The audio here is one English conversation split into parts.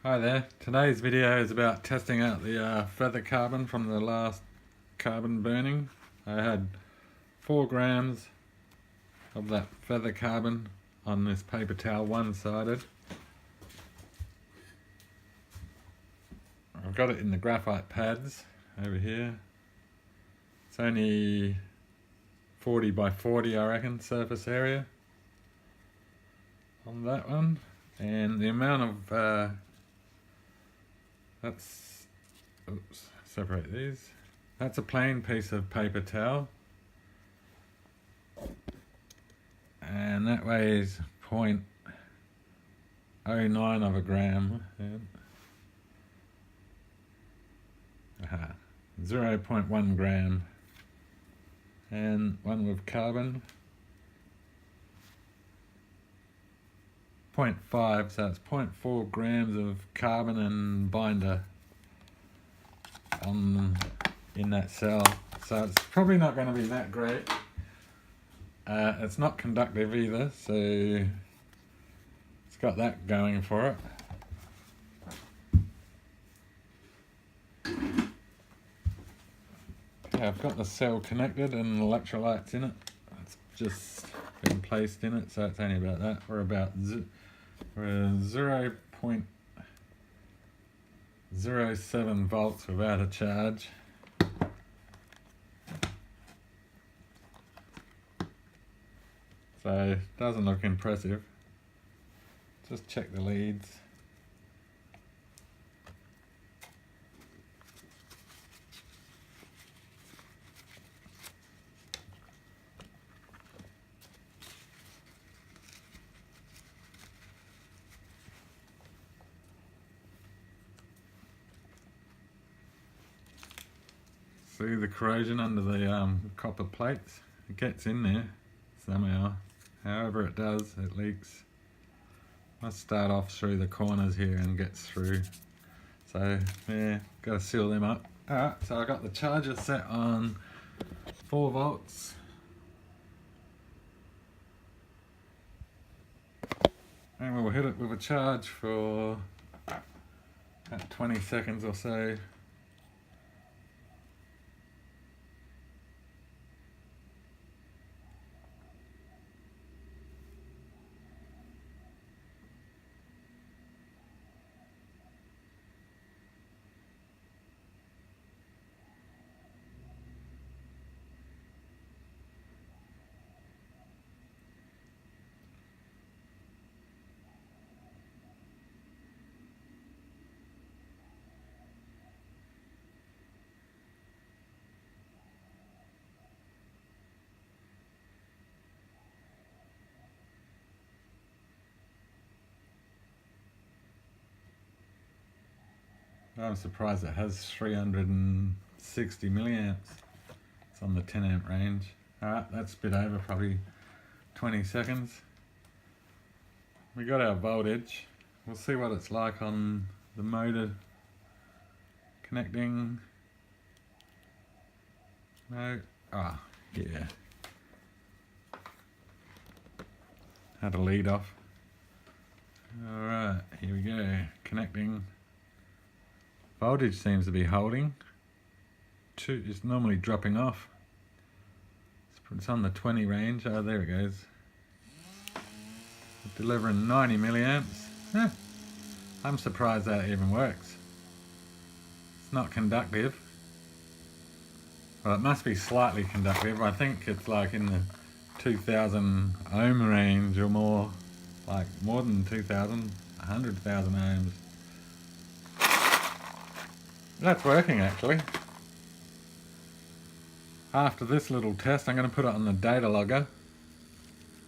Hi there, today's video is about testing out the feather carbon from the last carbon burning. I had 4 grams of that feather carbon on this paper towel, one-sided. I've got it in the graphite pads over here. It's only 40 by 40 I reckon, surface area on that one. And the amount of separate these. That's a plain piece of paper towel, and that weighs 0.09 of a gram. 0.1 gram, and one with carbon 0.5, so it's 0.4 grams of carbon and binder in that cell, so it's probably not going to be that great. It's not conductive either, so it's got that going for it. Yeah, I've got the cell connected and electrolytes in it. It's just been placed in it, so it's only about that. We're 0.07 volts without a charge. So doesn't look impressive. Just check the leads. See the corrosion under the copper plates? It gets in there somehow. However it does, it leaks. Must start off through the corners here and gets through. So yeah, got to seal them up. Alright, so I got the charger set on 4 volts. And we'll hit it with a charge for about 20 seconds or so. I'm surprised it has 360 milliamps. It's on the 10 amp range. Alright, that's a bit over, probably 20 seconds. We got our voltage. We'll see what it's like on the motor connecting. No, yeah. Had a lead off. Alright, here we go, connecting. Voltage seems to be holding. It's normally dropping off. It's on the 20 range. Oh, there it goes. Delivering 90 milliamps. I'm surprised that even works. It's not conductive. Well, it must be slightly conductive. I think it's like in the 2000 ohm range or more. Like more than 2000, 100,000 ohms. That's working actually. After this little test, I'm going to put it on the data logger,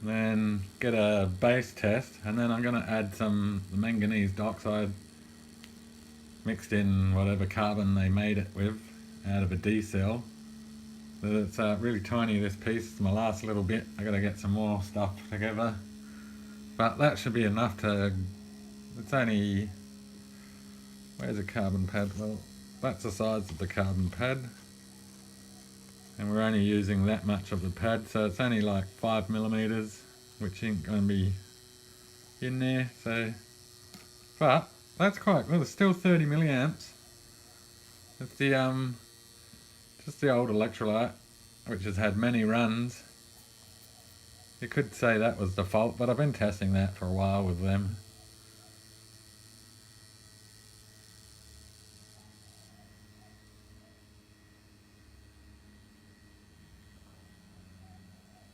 then get a base test, and then I'm going to add some manganese dioxide mixed in whatever carbon they made it with out of a D cell. It's really tiny, this piece. It's my last little bit. I got to get some more stuff together, but that should be enough to. It's only. Where's the carbon pad? Well, that's the size of the carbon pad, and we're only using that much of the pad, so it's only like 5 millimeters, which ain't going to be in there. So, but That's quite good. It's still 30 milliamps. It's the just the old electrolyte, which has had many runs. You could say that was the fault, but I've been testing that for a while with them.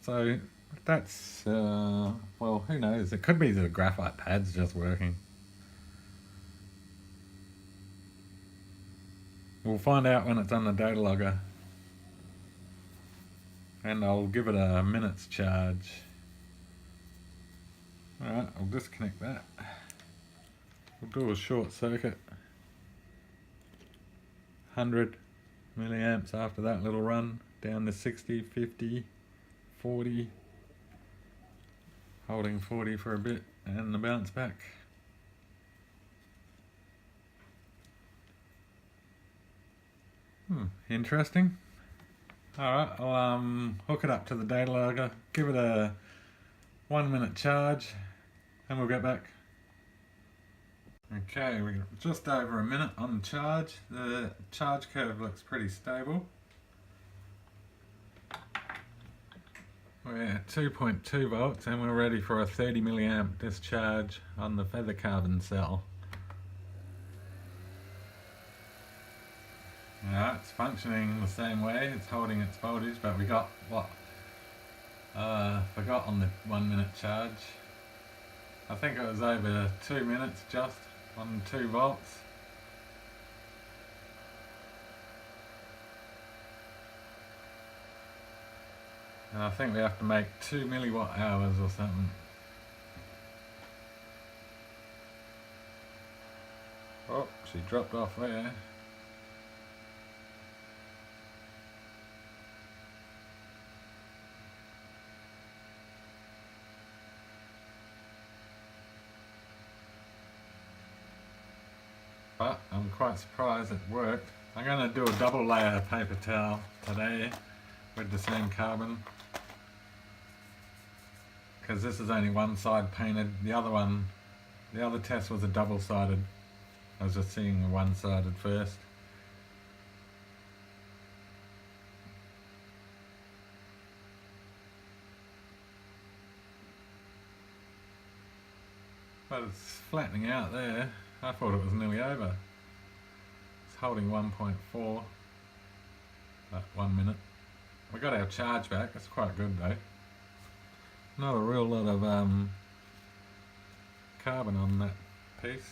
So that's, well, who knows? It could be the graphite pad's just working. We'll find out when it's on the data logger. And I'll give it a minute's charge. Alright, I'll disconnect that. We'll do a short circuit. 100 milliamps after that little run, down to 60, 50, 40, holding 40 for a bit, and the bounce back. Interesting. Alright, I'll hook it up to the data logger, give it a 1 minute charge, and we'll get back. Okay, we're just over a minute on the charge. The charge curve looks pretty stable. We're at 2.2 volts and we're ready for a 30 milliamp discharge on the feather carbon cell. Yeah, it's functioning the same way, it's holding its voltage, but we got what? Forgot on the 1 minute charge. I think it was over 2 minutes just on 2 volts. And I think we have to make 2 milliwatt hours or something. Oh, she dropped off there. But I'm quite surprised it worked. I'm going to do a double layer paper towel today with the same carbon, because this is only one side painted. The other test was a double-sided. I was just seeing the one-sided first. But it's flattening out there. I thought it was nearly over. It's holding 1.4 at 1 minute. We got our charge back, it's quite good though. Not a real lot of carbon on that piece.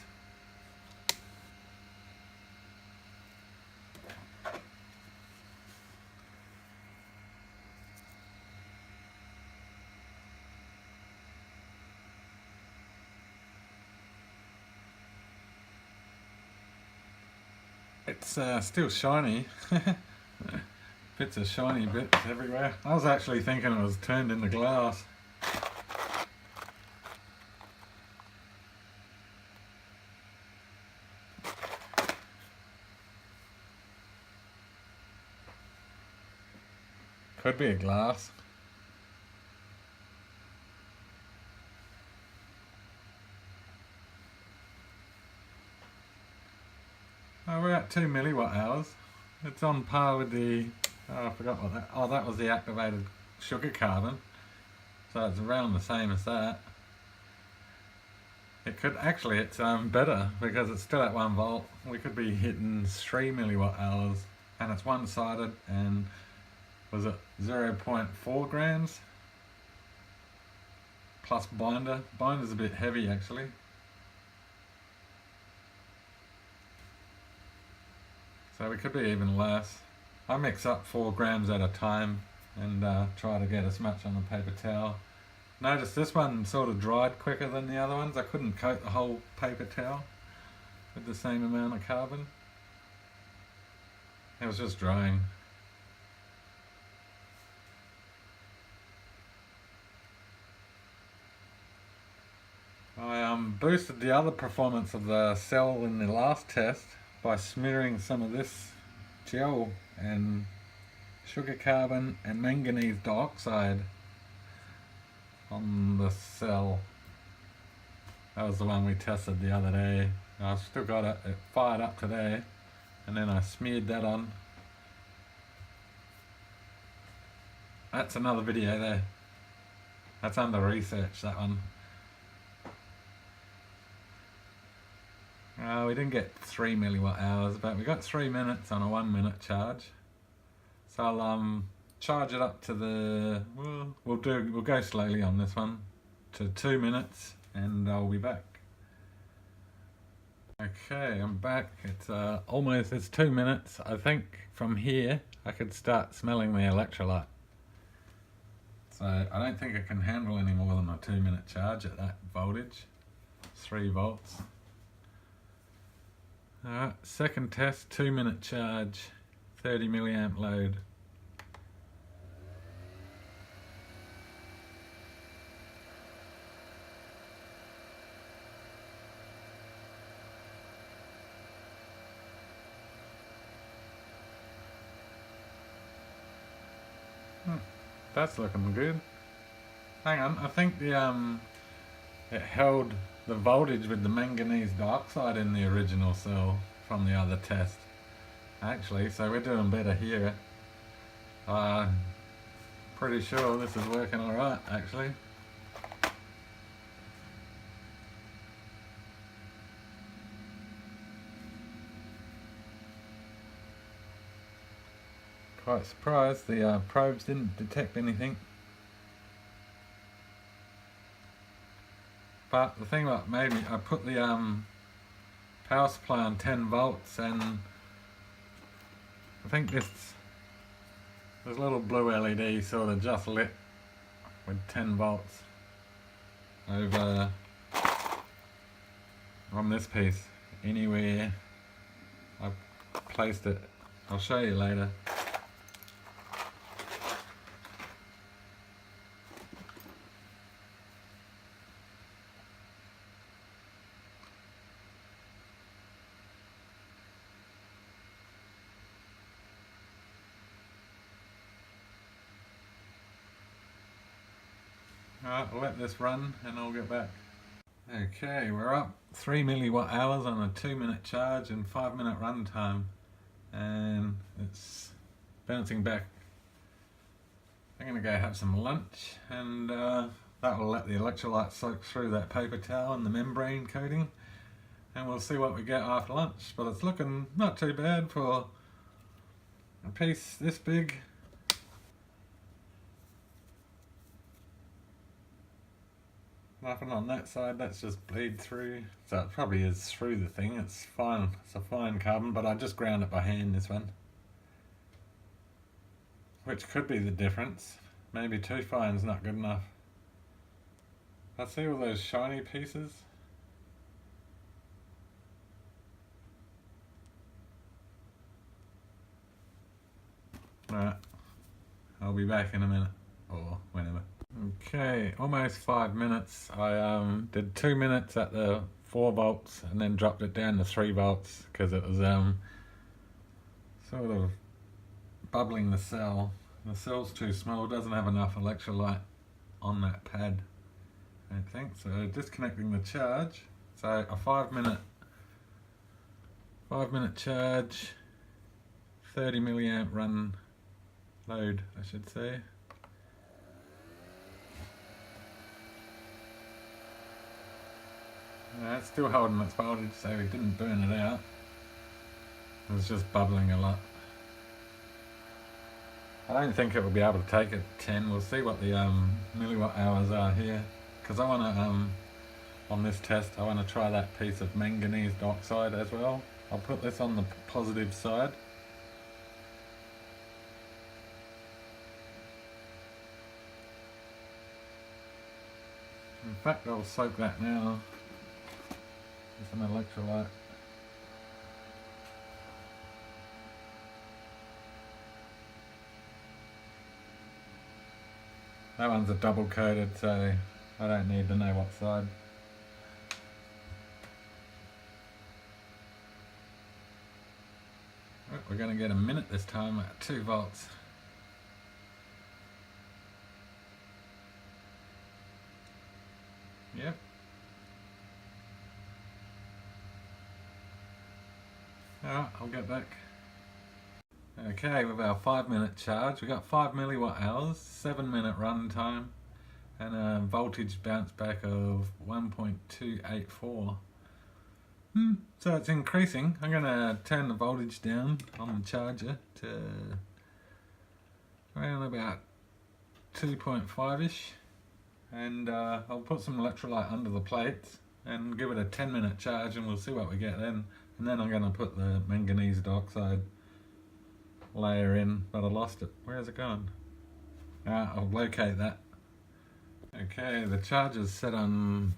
It's still shiny. Bits of shiny bits everywhere. I was actually thinking it was turned into glass. Could be a glass. Oh, we're at 2 milliwatt hours. It's on par with the, oh, I forgot what that, oh, that was the activated sugar carbon. So it's around the same as that. It could, actually it's better because it's still at 1 volt. We could be hitting 3 milliwatt hours, and it's one-sided, and was it 0.4 grams? Plus binder. Binder's a bit heavy actually. So we could be even less. I mix up 4 grams at a time and try to get as much on the paper towel. Notice this one sort of dried quicker than the other ones. I couldn't coat the whole paper towel with the same amount of carbon. It was just drying. I boosted the other performance of the cell in the last test by smearing some of this gel and sugar carbon and manganese dioxide on the cell. That was the one we tested the other day. I've still got it fired up to there, and then I smeared that on. That's another video there. That's under research, that one. We didn't get 3 milliwatt hours, but we got 3 minutes on a 1 minute charge. So I'll charge it up to the, we'll go slowly on this one to 2 minutes, and I'll be back. Okay, I'm back. It's 2 minutes. I think from here I could start smelling the electrolyte. So I don't think it can handle any more than a 2 minute charge at that voltage, 3 volts. Alright, second test, 2 minute charge, 30 milliamp load. That's looking good. Hang on, I think it held the voltage with the manganese dioxide in the original cell from the other test. Actually, so we're doing better here. Pretty sure this is working alright, actually. Quite surprised the probes didn't detect anything. But the thing that made me, I put the power supply on 10 volts, and I think this little blue LED sort of just lit with 10 volts over on this piece. Anywhere I placed it, I'll show you later. Alright, I'll let this run and I'll get back. Okay, we're up 3 milliwatt hours on a 2 minute charge and 5 minute run time, and it's bouncing back. I'm going to go have some lunch, and that will let the electrolyte soak through that paper towel and the membrane coating, and we'll see what we get after lunch. But it's looking not too bad for a piece this big. Nothing on that side, that's just bleed through. So it probably is through the thing, it's fine, it's a fine carbon, but I just ground it by hand, this one. Which could be the difference. Maybe too fine's not good enough. I see all those shiny pieces. Alright, I'll be back in a minute, or whenever. Okay, almost 5 minutes. I did 2 minutes at the 4 volts and then dropped it down to 3 volts because it was sort of bubbling the cell. The cell's too small, doesn't have enough electrolyte on that pad, I don't think. So disconnecting the charge. So a 5 minute charge, 30 milliamp run load, I should say. It's still holding its voltage, so it didn't burn it out. It was just bubbling a lot. I don't think it will be able to take it 10. We'll see what the milliwatt hours are here, because I want to, on this test, I want to try that piece of manganese dioxide as well. I'll put this on the positive side. In fact, I'll soak that now. Some electrolyte. That one's a double coated, so I don't need to know what side. Oh, we're going to get a minute this time at 2 volts. Yep. I'll get back. Okay, with our 5-minute charge, we got 5 milliwatt hours, 7-minute run time, and a voltage bounce back of 1.284. So it's increasing. I'm going to turn the voltage down on the charger to around about 2.5ish, and I'll put some electrolyte under the plates and give it a 10-minute charge, and we'll see what we get then. And then I'm going to put the manganese dioxide layer in, but I lost it. Where's it gone? I'll locate that. Okay, the charger's set on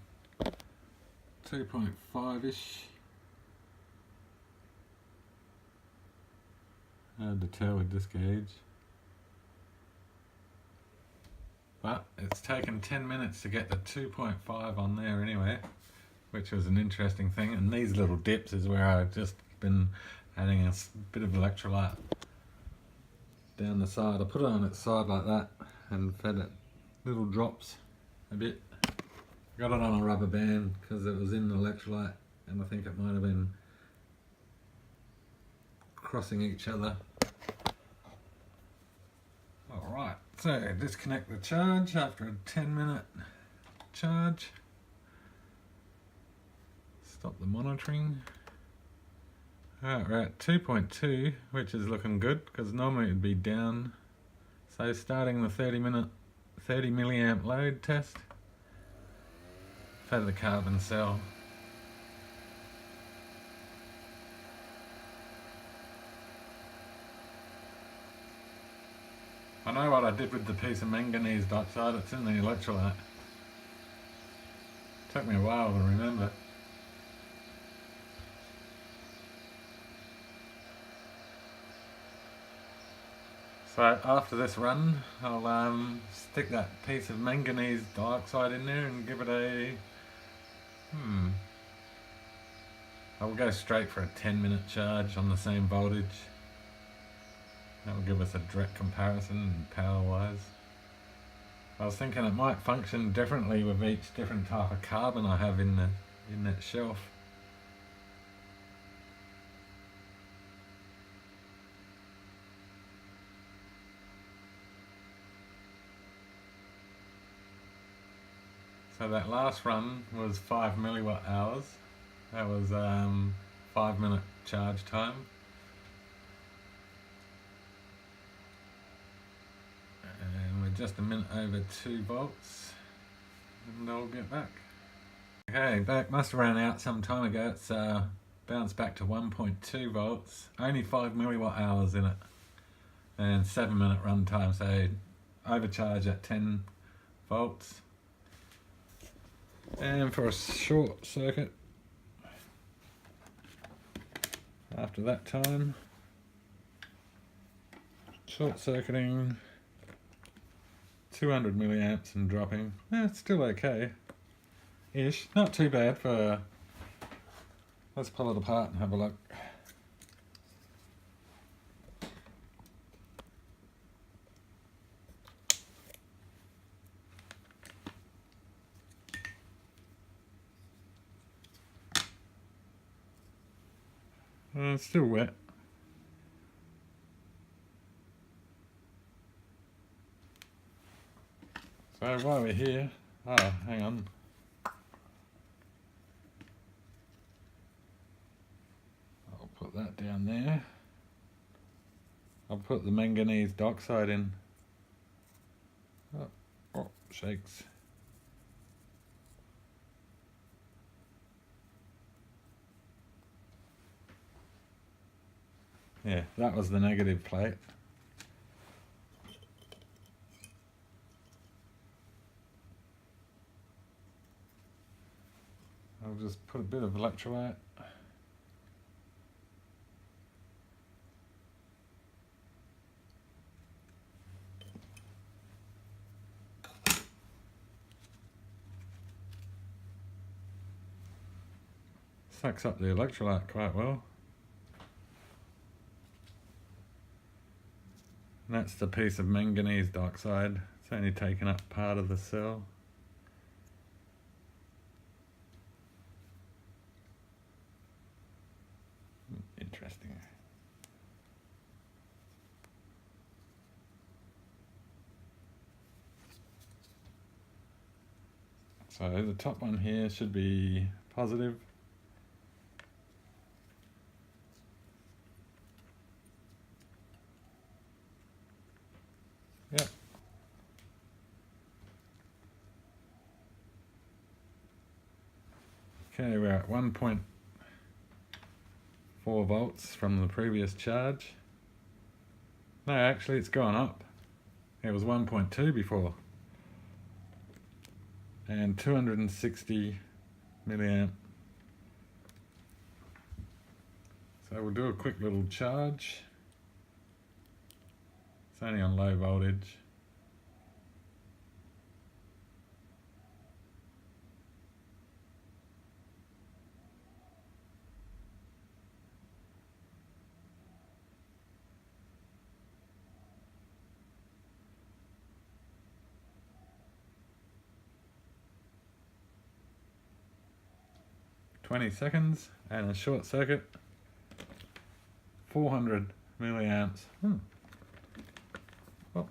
2.5ish. Hard to tell with this gauge. But it's taken 10 minutes to get the 2.5 on there anyway, which was an interesting thing. And these little dips is where I've just been adding a bit of electrolyte down the side. I put it on its side like that and fed it little drops a bit. Got it on a rubber band because it was in the electrolyte, and I think it might have been crossing each other. Alright, so disconnect the charge after a 10-minute charge. Stop the monitoring. Alright, we're at 2.2, which is looking good because normally it'd be down. So starting the 30 milliamp load test. Fed the carbon cell. I know what I did with the piece of manganese dioxide. It's in the electrolyte. Took me a while to remember. So after this run, I'll stick that piece of manganese dioxide in there and give it a... I'll go straight for a 10-minute charge on the same voltage. That will give us a direct comparison power-wise. I was thinking it might function differently with each different type of carbon I have in that shelf. So that last run was 5 milliwatt hours. That was 5-minute charge time. And we're just a minute over 2 volts. And I'll get back. Okay, back. Must have ran out some time ago. It's bounced back to 1.2 volts. Only 5 milliwatt hours in it. And 7-minute run time, so overcharge at 10 volts. And for a short circuit, after that time, short circuiting 200 milliamps and dropping. It's still okay-ish, not too bad for... Let's pull it apart and have a look. It's still wet. So while we're here, hang on. I'll put that down there. I'll put the manganese dioxide in. Oh, shakes. Yeah, that was the negative plate. I'll just put a bit of electrolyte. Sucks up the electrolyte quite well. And that's the piece of manganese dioxide. It's only taken up part of the cell. Interesting. interesting. So the top one here should be positive. Yep. Okay, we're at 1.4 volts from the previous charge. No, actually it's gone up. It was 1.2 before. And 260 milliamp. So we'll do a quick little charge. It's only on low voltage. .20 seconds and a short circuit. 400 milliamps. Well,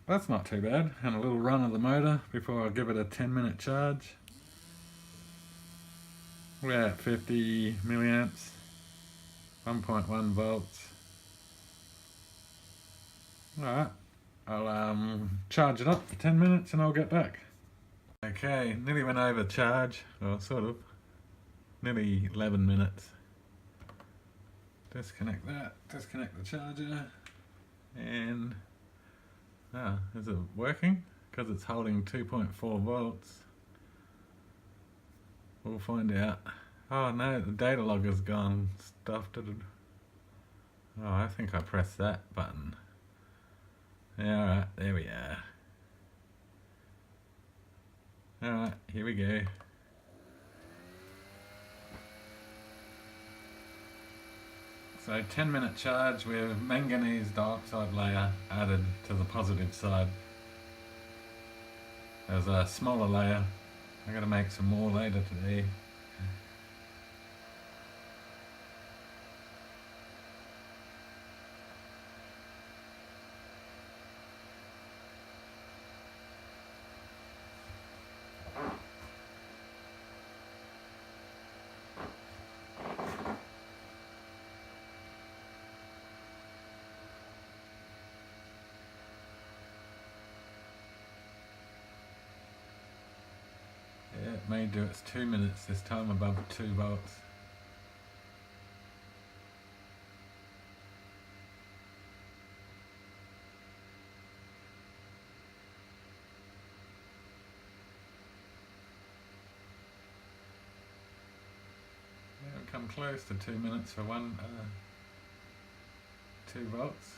that's not too bad. And a little run of the motor before I give it a 10-minute charge. We're at 50 milliamps, 1.1 volts. Alright, I'll charge it up for 10 minutes and I'll get back. Okay, nearly went over charge, or sort of. Nearly 11 minutes. Disconnect that, disconnect the charger, and is it working? Because it's holding 2.4 volts. We'll find out. Oh no, the data logger's gone. Stuffed it. Oh, I think I pressed that button. Yeah, alright, there we are. Alright, here we go. So 10-minute charge with manganese dioxide layer added to the positive side. There's a smaller layer. I'm going to make some more later today. Yeah, it may do its 2 minutes this time above 2 volts. Yeah, we've come close to 2 minutes for 2 volts.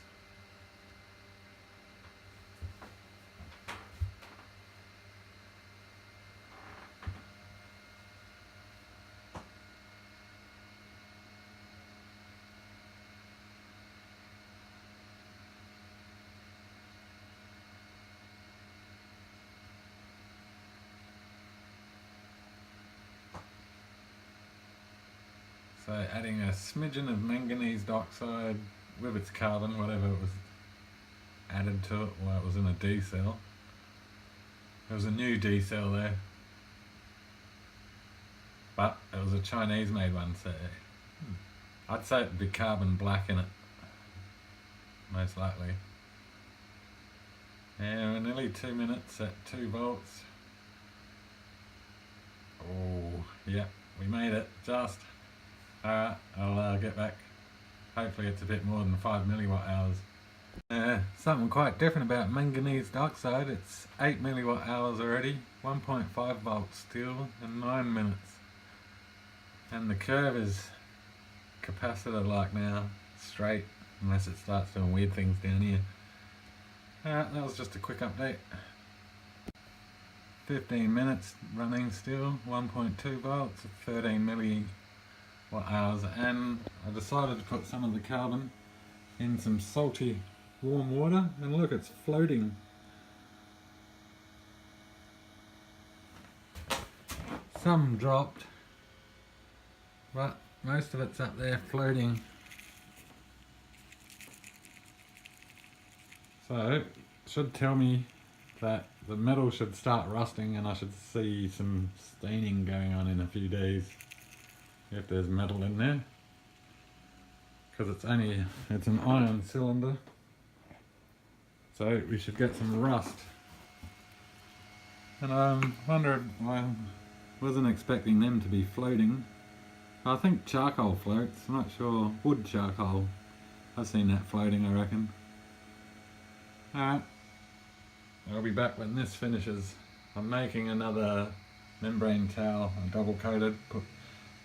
So adding a smidgen of manganese dioxide with its carbon, whatever it was added to it while it was in a D cell. There was a new D cell there, but it was a Chinese made one, so I'd say it'd be carbon black in it, most likely. And we're nearly 2 minutes at 2 volts. Oh, yeah, we made it, just. Alright, I'll get back. Hopefully it's a bit more than 5 milliwatt hours. Something quite different about manganese dioxide. It's 8 milliwatt hours already, 1.5 volts still, in 9 minutes. And the curve is capacitor like now, straight, unless it starts doing weird things down here. Alright, that was just a quick update. 15 minutes running still, 1.2 volts, 13 milliwatt hours, and I decided to put some of the carbon in some salty warm water, and look, it's floating. Some dropped, but most of it's up there floating So it should tell me that the metal should start rusting and I should see some staining going on in a few days if there's metal in there, because it's an iron cylinder, so we should get some rust. And I wondered, I wasn't expecting them to be floating. I think charcoal floats, I'm not sure, wood charcoal. I've seen that floating, I reckon. Alright, I'll be back when this finishes. I'm making another membrane towel, double coated.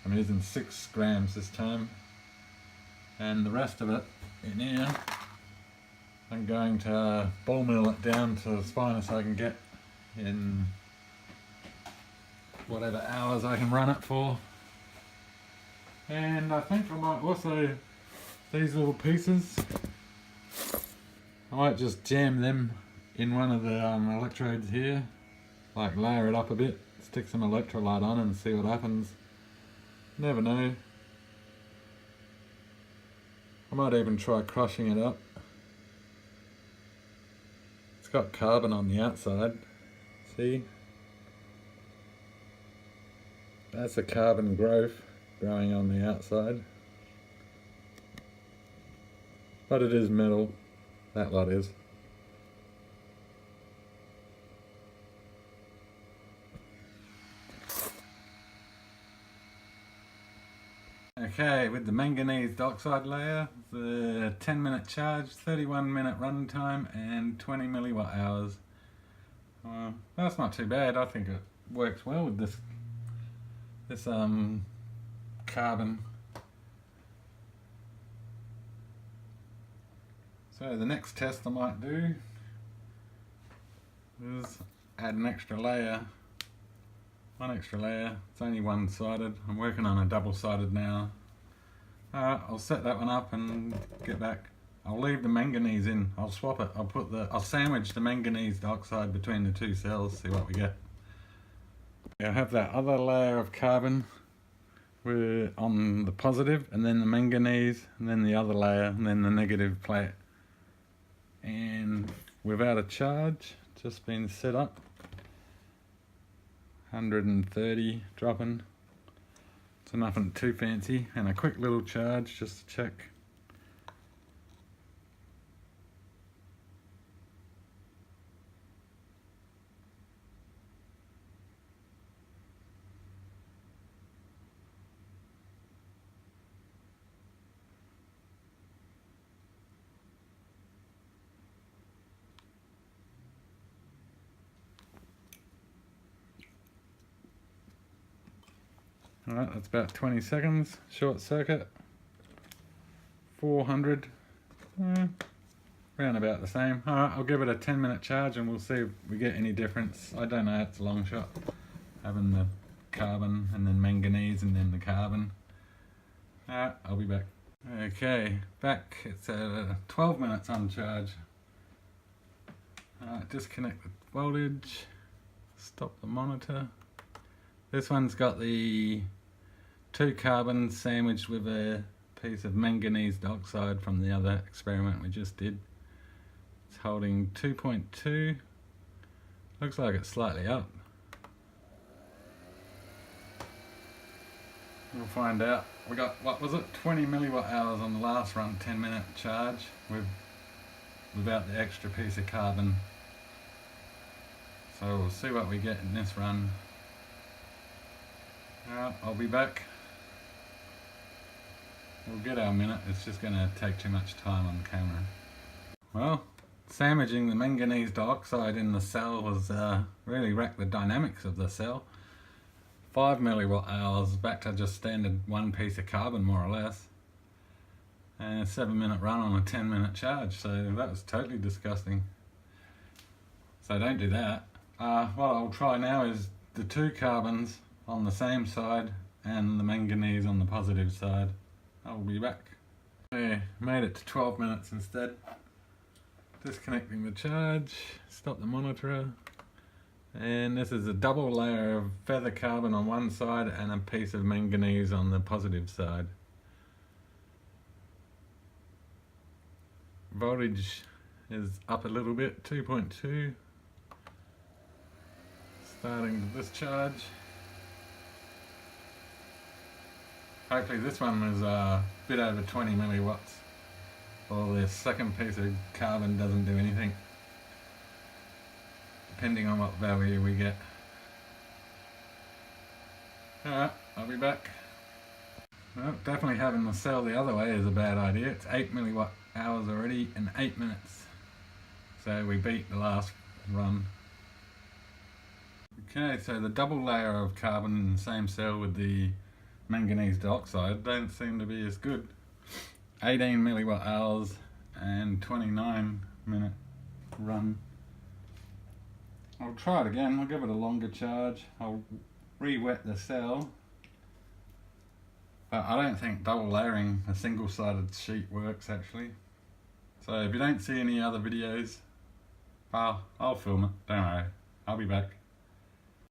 I'm using 6 grams this time. And the rest of it in here, I'm going to ball mill it down to as fine as I can get in whatever hours I can run it for. And I think I might also, these little pieces, I might just jam them in one of the electrodes here, like layer it up a bit, stick some electrolyte on and see what happens. Never know. I might even try crushing it up. It's got carbon on the outside, see? That's a carbon growth growing on the outside. But it is metal, that lot is. Okay, with the manganese dioxide layer, the 10-minute charge, 31-minute run time and 20 milliwatt hours. That's not too bad. I think it works well with this carbon. So the next test I might do is add an extra layer. One extra layer. It's only one-sided. I'm working on a double-sided now. Alright, I'll set that one up and get back. I'll leave the manganese in. I'll swap it. I'll sandwich the manganese dioxide between the two cells, see what we get. I have that other layer of carbon on the positive, and then the manganese, and then the other layer, and then the negative plate. And without a charge, just been set up. 130 dropping. It's nothing too fancy, and a quick little charge just to check. Alright, that's about 20 seconds. Short circuit. 400. Round about the same. Alright, I'll give it a 10-minute charge and we'll see if we get any difference. I don't know, it's a long shot. Having the carbon and then manganese and then the carbon. Alright, I'll be back. Okay, back. It's 12 minutes on charge. Alright, disconnect the voltage. Stop the monitor. This one's got the 2 carbons sandwiched with a piece of manganese dioxide from the other experiment we just did. It's holding 2.2. Looks like it's slightly up. We'll find out. We got, what was it, 20 milliwatt hours on the last run, 10-minute charge without the extra piece of carbon. So we'll see what we get in this run. I'll be back. We'll get our minute. It's just going to take too much time on the camera. Well, sandwiching the manganese dioxide in the cell was really wrecked the dynamics of the cell. 5 milliwatt hours back to just standard 1 piece of carbon more or less. And a 7-minute run on a 10-minute charge. So that was totally disgusting. So don't do that. What I'll try now is the 2 carbons on the same side and the manganese on the positive side. I'll be back. Okay, made it to 12 minutes instead. Disconnecting the charge, stop the monitor. And this is a double layer of feather carbon on one side and a piece of manganese on the positive side. Voltage is up a little bit, 2.2. Starting to discharge. Hopefully this one is a bit over 20 milliwatts, or the second piece of carbon doesn't do anything, depending on what value we get. Alright, I'll be back. Well, definitely having the cell the other way is a bad idea. It's 8 milliwatt hours already in 8 minutes. So we beat the last run. Okay, so the double layer of carbon in the same cell with the manganese dioxide don't seem to be as good. 18 milliwatt hours and 29-minute run. I'll try it again. I'll give it a longer charge. I'll re-wet the cell. But I don't think double layering a single-sided sheet works actually. So if you don't see any other videos, I'll film it, don't worry, I'll be back.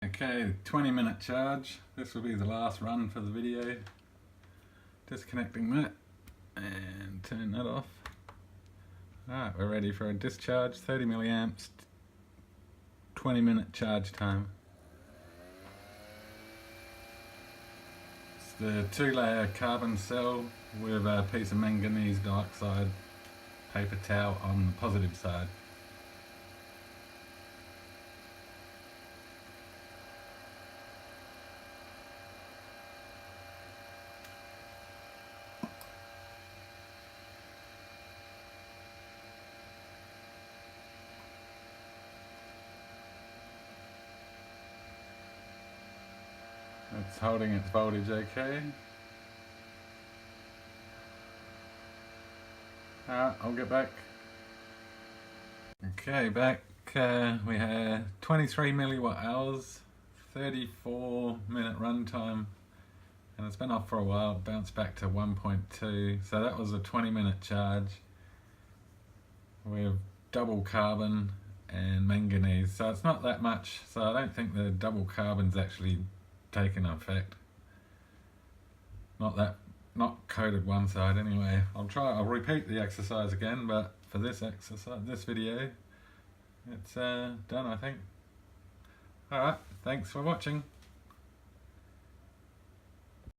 Okay, 20-minute charge. This will be the last run for the video. Disconnecting that and turn that off. Alright, we're ready for a discharge, 30 milliamps, 20-minute charge time. The 2-layer carbon cell with a piece of manganese dioxide paper towel on the positive side. It's holding its voltage okay. Alright, I'll get back. Okay, back. We had 23 milliwatt hours, 34-minute run time, and it's been off for a while. Bounced back to 1.2, so that was a 20-minute charge with double carbon and manganese. So it's not that much. So I don't think the double carbon's actually taken effect. Not coated one side anyway. I'll repeat the exercise again, but for this video, it's done I think. Alright, thanks for watching.